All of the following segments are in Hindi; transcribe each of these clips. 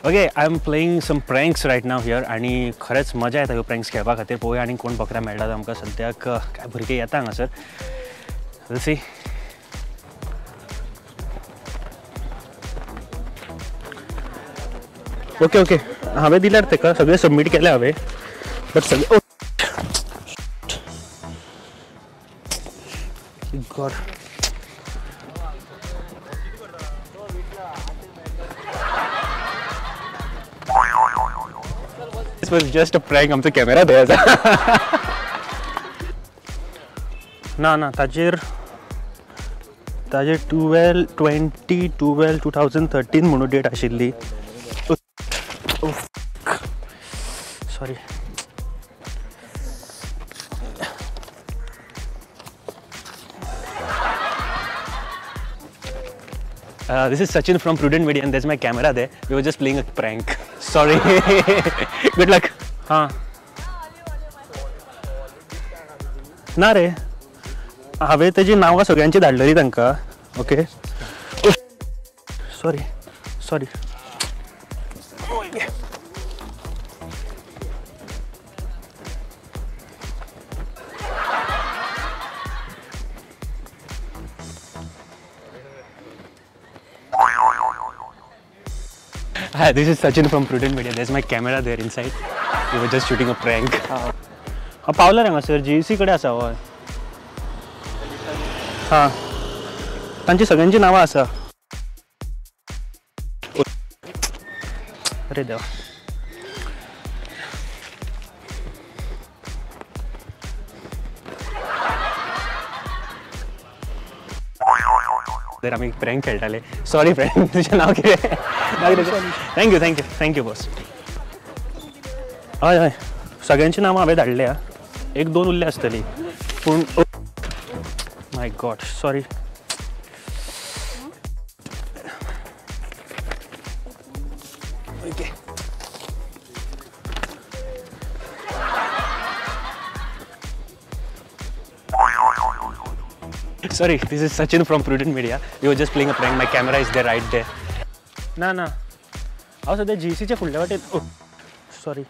Okay, I am playing some pranks right now here आणि खरेंच मजा येता ह्यो प्रँक्स खेळपा खातीर. पळोवया आनी कोण बकरा मेळटात आमकां. सद्याक काय भुरगे येता हांगासर. Will see. ओके ओके, हांवें दिल्यार ताका सगळें सबमीट केलें हांवें, बट सगळें God. This was just a prank. आमचो कॅमेरा थंय आसा. ना ताजेर 12/20/2013 म्हणून डेट आशिल्ली. Sorry. This is Sachin from Prudent Media and there's my camera there. We were just playing a prank. Sorry. Good luck. हाँ. ना रे, हांवें तेजी नांवां सगळ्यांची धाडलेली तांकां. Okay. Sorry. Hi, this is Sachin from Prudent Media. There's my camera there inside. We were just shooting a prank. पावला हांगा सर, GEC कडेन आसा हय. हां, तांची सगळ्यांची नांवां आसा. अरे देवा. तर आम्ही प्रँक खेळटाले. सॉरी फ्रेंड, तुजें नांव कितें? Thank you boss. हय सगळ्यांची नांवां हांवें धाडल्या. 1-2 उरली आसतली पूण my God sorry. Okay. Sorry, this is Sachin from Prudent Media. We were just playing a prank. My camera is there right there. ना हांव सद्या GECच्या फुडल्या वाटेन. Sorry.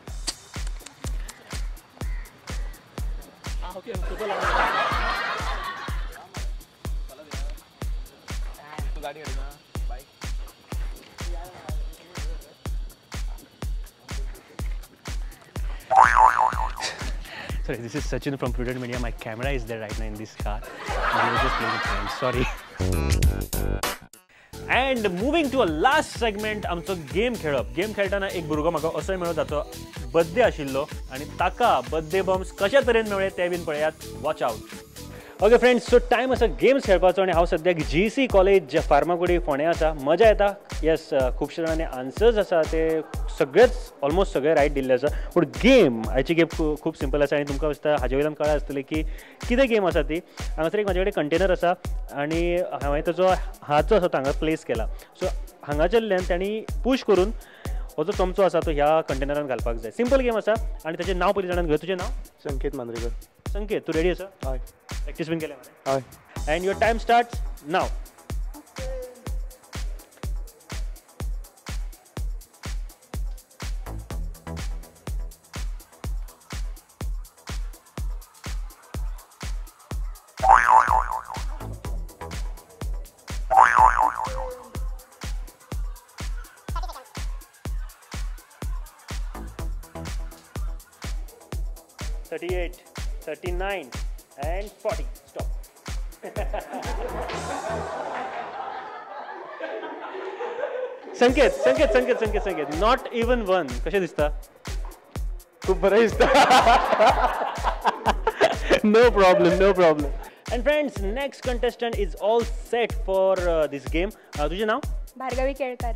Sorry, this is Sachin from Prudent Media. My camera is there right now in this car. We were just playing a prank. Sorry. And moving to a last segment, आमचो गेम खेळप. गेम खेळटाना एक भुरगो म्हाका असोय मेळ्ळो, ताचो बर्थडे आशिल्लो आनी ताका बर्थडे बम्स कशा तरेन मेळ्ळे ते बीन पळयात. Watch out. ओके फ्रेंड्स, सो टायम आसा गेम्स खेळपाचो आनी हांव सद्याक GEC कॉलेज फार्मागुडी फोंड्या आसा. मजा येता. येस, खुबशे जाणांनी आन्सर्स आसा ते सगळेच ऑलमोस्ट सगळे रायट दिल्ले आसा. पूण गेम आयची गेम खूब सिंपल आसा आनी तुमकां दिसता हाजे वयल्यान कळ्ळें आसतलें की कितें गेम आसा ती. हांगासर एक म्हाजे कडेन कंटेनर आसा आनी हांवें ताचो हात जो आसा तो हांगा प्लेस केला. सो हांगाच्याल्ल्यान तांणी पुश करून हो जो चमचो आसा तो ह्या कंटेनरान घालपाक जाय. सिंपल गेम आसा आनी ताचें नांव पयलीं जाणान घेव. तुजें नांव? संकेत मांद्रेकर. संकेत, तूं रेडी आसा? हय. प्रॅक्टीस बीन केलें मरे? हय. And your time starts now. $38, $39 and $40. Stop. संकेत. Not even one. कशें दिसता? खूब बरें दिसता. No problem. And friends, next contestant is all set for this game. तुझे नाव? भार्गवी केळकर.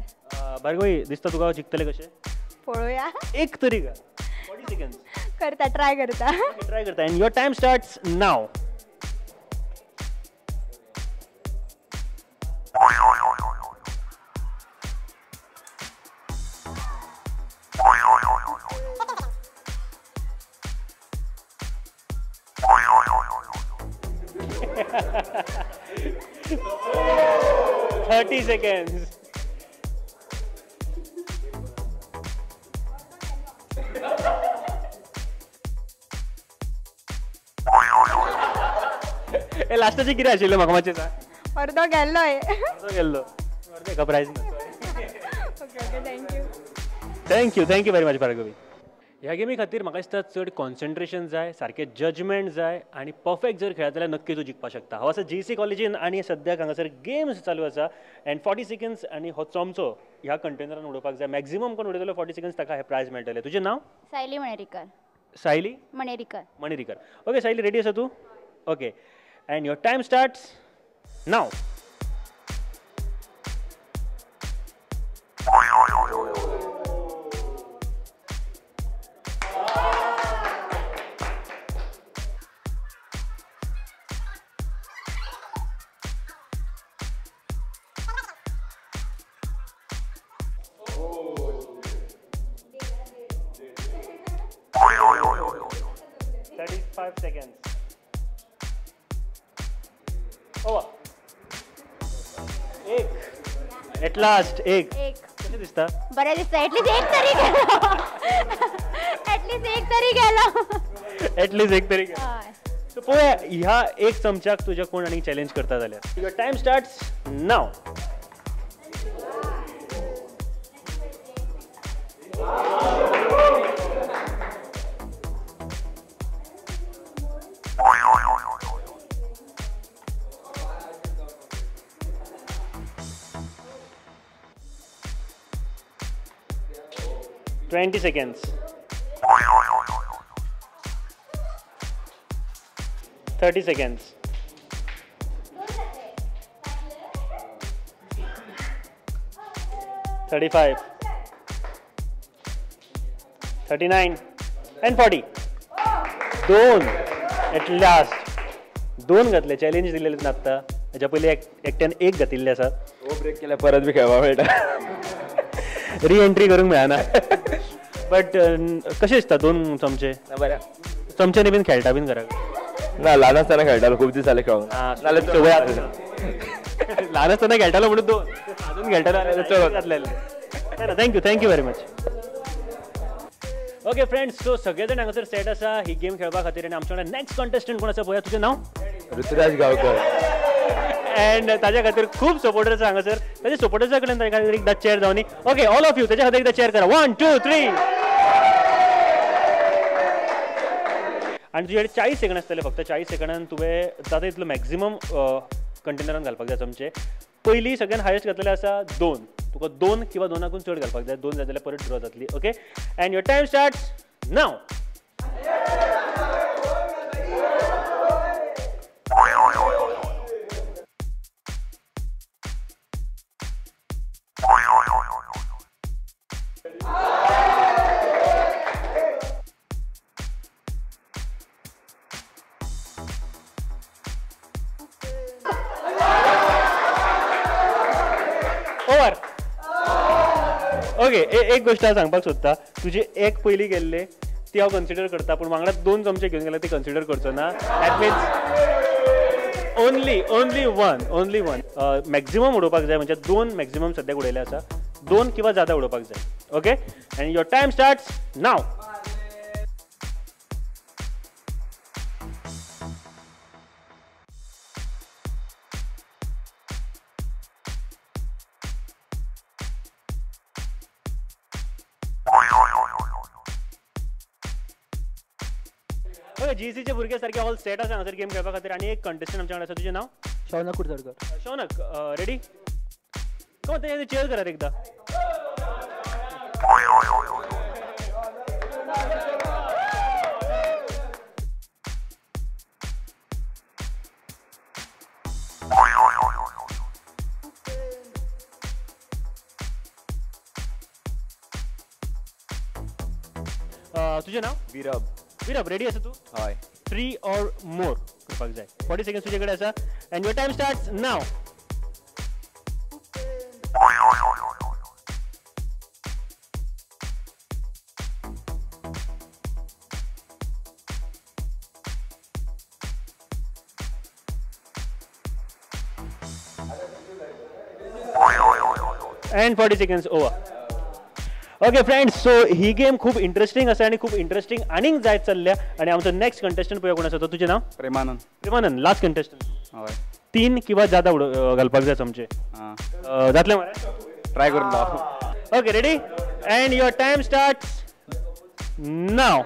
भार्गवी, दिसता तुका जिखतले कशें? पळोवया. एक तरी का? 40 seconds. ट्राय करता. And your time starts now. $30 seconds. हे लास्टाचे कितें आशिल्लें म्हाका मातशें सांग. अर्दो गेल्लोय. असो गेल्लो एका प्रायज ना. Okay okay thank you. Thank you very much Bhargavi. ह्या गेमी खातीर म्हाका दिसता चड कॉन्सन्ट्रेशन जाय, सारकें जजमेंट जाय आनी परफेक्ट जर खेळत जाल्यार नक्की तूं जिखपाक शकता. हांव आसा JC कॉलेजीन आनी सद्याक हांगासर गेम्स चालू आसा एंड 40 सेकंड्स आनी हो चमचो ह्या कंटेनरान उडोवपाक जाय. मॅक्झिमम कोण उडयतलो 40 सेकंड्स ताका हे प्रायज मेळटलें. तुजें नांव? सायली मणेरीकर. सायली मणेरीकर. मणेरीकर. ओके सायली रेडी आसा तूं? Okay and your time starts now. seconds. Over. एक. At last एक. कशें दिसता? बरें दिसता. एटलीस्ट एक तरी गेलो. एटलीस्ट एक तरी गेलो. एटलीस्ट एक तरी गेलो. हय. सो पळोवया ह्या एक चमच्याक तुज्या कोण आनी चॅलेंज करता जाल्यार. Your time starts now. Twenty seconds. 30 seconds. 35. 39 and 40. दोन at last. दोन घातले चॅलेंज दिलेले आत्ता. हेच्या पयलीं एकट्यान एक घातिल्ले आसा. हो ब्रेक केल्यार परत बी खेळपाक मेळटा. री-एंट्री करूंक मेळना. बट कशें दिसता दोन चमचे? बरें. चमच्यानी बीन खेळटा बीन घराक? ना ल्हान आसतना खेळटालो खूब दीस जाले खेळूंक. नाल्यार सवय आसता. ल्हान आसतना खेळटालो म्हणून दोन अजून खेळटालो चलो जातलेले. Thank you very much. Okay friends so सगळे जाण हांगासर सेट आसा ही गेम खेळपा खातीर आनी आमच्या वांगडा नेक्स्ट कॉन्टेस्टंट कोण आसा पळया. तुजें नांव? ऋतुराज गांवकर. एंड ताज्या खातीर खूब सपोर्टर आसा हांगासर. ताज्या सपोर्टर्सा कडेन ताज्या खातीर एकदां चेअर जावनी. ओके ऑल ऑफ यू ताज्या खातीर एकदां चेअर करा. 1 2 3. आनी तुजे कडेन 40 सेकंड आसतले फक्त. 40 सेकंडान तुवें जाता तितलो मॅक्झिमम कंटेनरान घालपाक जाय चमचे. पयलीं सगळ्यान हायेस्ट घातलेले आसा 2. तुका 2 किंवा 2 चड घालपाक जाय. 2 जाय जाल्यार परत ड्रॉ जातली. Okay and your time starts now. Over. Okay एक गोष्ट हांव सांगपाक सोदता. तुजे एक पयलीं गेल्ले ती हांव कन्सिडर करता पूण वांगडा 2 चमचे घेवन गेल्यार ती कन्सिडर करचो ना. That mince only one maximum उडोवपाक जाय. म्हणजे 2 मॅक्झिमम सद्याक उडयले आसा. 2 किंवा जादा उडोवपाक जाय. Okay and your time starts now. Okay GCचे भुरगे सारखे ऑल सेट आसा हांगासर गेम खेळपा खातीर. आनी एक कंटेस्टंट आमच्या वांगडा आसा. तुजें नांव? शौनक कुडतरकर. शौनक रेडी? कम ते चेअर करात एकदा. तुजें नांव? विरब रेडी आसा तूं? हय. 3 or more करपाक जाय. 40 सेकंड्स तुजे कडेन आसा and your time starts now. And 40 seconds over. Okay friends, so he game खूप इंटरेस्टिंग आसा आणि खूप इंटरेस्टिंग आनीक जायत चल्ल्या. आणि आमचो नेक्स्ट कंटेस्टंट पळय कोण आसा तो. तुजें नांव? प्रेमानंद. Premanand, last contestant. हय. 3 किंवा जादा घालपाक जाय चमचे. जातलें मरे? ट्राय करून पाव. Okay, ready? And your time starts now.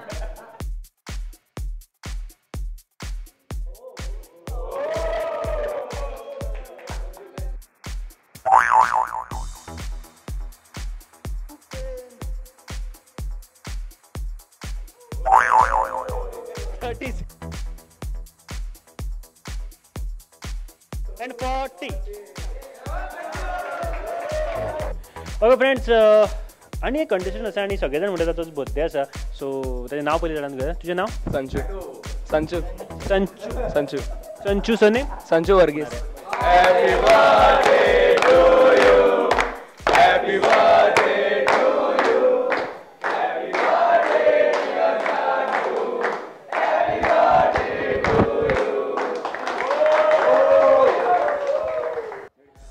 And 40. Okay friends, आणि एक कंडिशन आसा आणि सगळे जाण म्हणटा तोच बर्थडे आसा. सो ताचें नांव पयलीं जाणां घेया. तुजें नांव? संचू. संचू. संचू. संचू. संचू सने? संचू वर्गीस.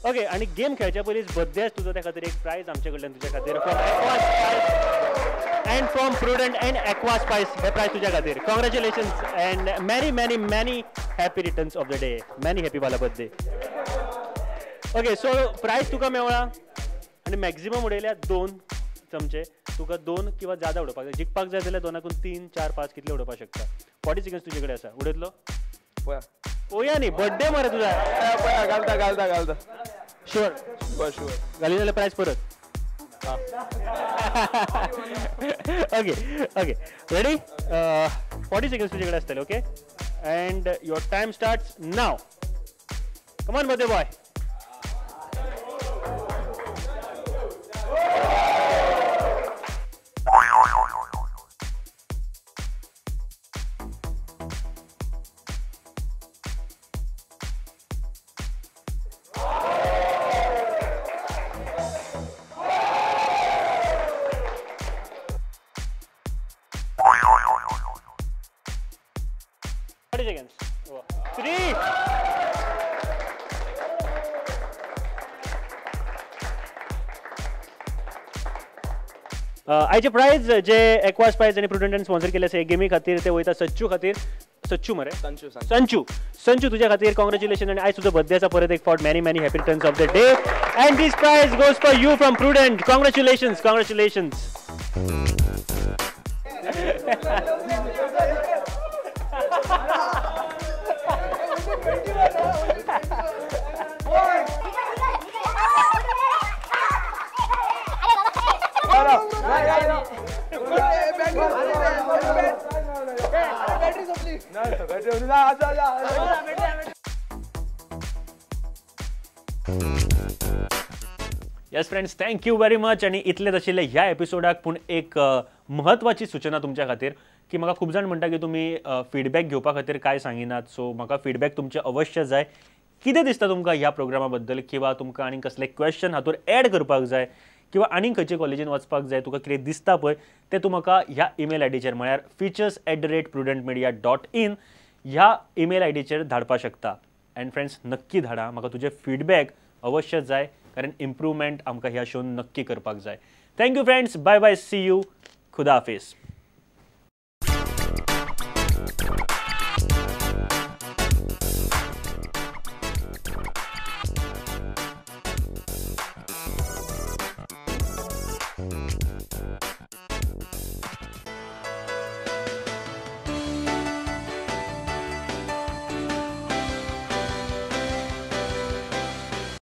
ओके, आणि गेम खेळच्या पयलींच बर्थडे आसा तुजो, त्या खातीर एक प्रायज आमचे कडल्यान तुज्या खातीर and from Prudent and Aqua Spice. हे प्रायज तुज्या खातीर. Congratulations and many many many happy returns of the day. Many happy वाला बर्थडे. ओके, सो प्रायज तुका मेवळा आणि मॅक्झिमम उडयल्या 2 चमचे. तुका 2 किंवा जादा उडोवपाक जाय. जिखपाक जाय जाल्यार 2 3 4 5 कितले उडोवपाक शकता. 40 सेकंड्स तुजे कडेन आसा. उडयतलो? पळोवया न्ही, बर्थडे मरे तुजा. घालता घालता घालता. शुअर? Sure sure. घाली जाल्यार प्रायज परत. Okay okay, ready? 40 सेकंड्स तुजे कडेन आसतले. Okay, and your time starts now. Come on birthday boy. Seconds. 3. आयचे प्राइज जे एक्वा स्पायस आणि प्रुडंटान स्पॉन्सर केले आसा गेमी खातीर ते वयता सच्चू खातीर. सच्चू मरे? संचू. संचू. संचू तुझ्या खातीर कॉंग्रॅच्युलेशन. आणि आयज तुजो बर्थडे आसा परत एक फावट. Many many happy returns of the day. And this prize goes for you from Prudent. Congratulations. Congratulations. Yes friends, thank you very much. आणि इतलेच आशिल्ले ह्या एपिसोडाक. पूण एक महत्वाची सूचना तुमच्या खातीर की म्हाका खूब जाण म्हणटा की तुमी फीडबॅक घेवपा खातीर काय सांगिनात. सो म्हाका फीडबॅक तुमचे अवश्य जाय. कितें दिसता तुमकां ह्या प्रोग्रामा बद्दल, किंवा तुमकां आनीक कसले क्वेश्चन हातूर एड करपाक जाय, किंवा आनीक खंयचे कॉलेजीन वचपाक जाय, तुका कितें दिसता पळय तें तूं म्हाका ह्या ईमेल आयडीचेर म्हळ्यार features@prudentmedia.in ह्या ईमेल आयडीचेर धाडपाक शकता. अँड फ्रेंड्स, नक्की धाडा. म्हाका तुजे फीडबॅक अवश्य जाय, कारण इम्प्रूवमेंट आमकां ह्या शोन नक्की करपाक जाय. Thank you friends. Bye bye. See you. खुदा हाफिज.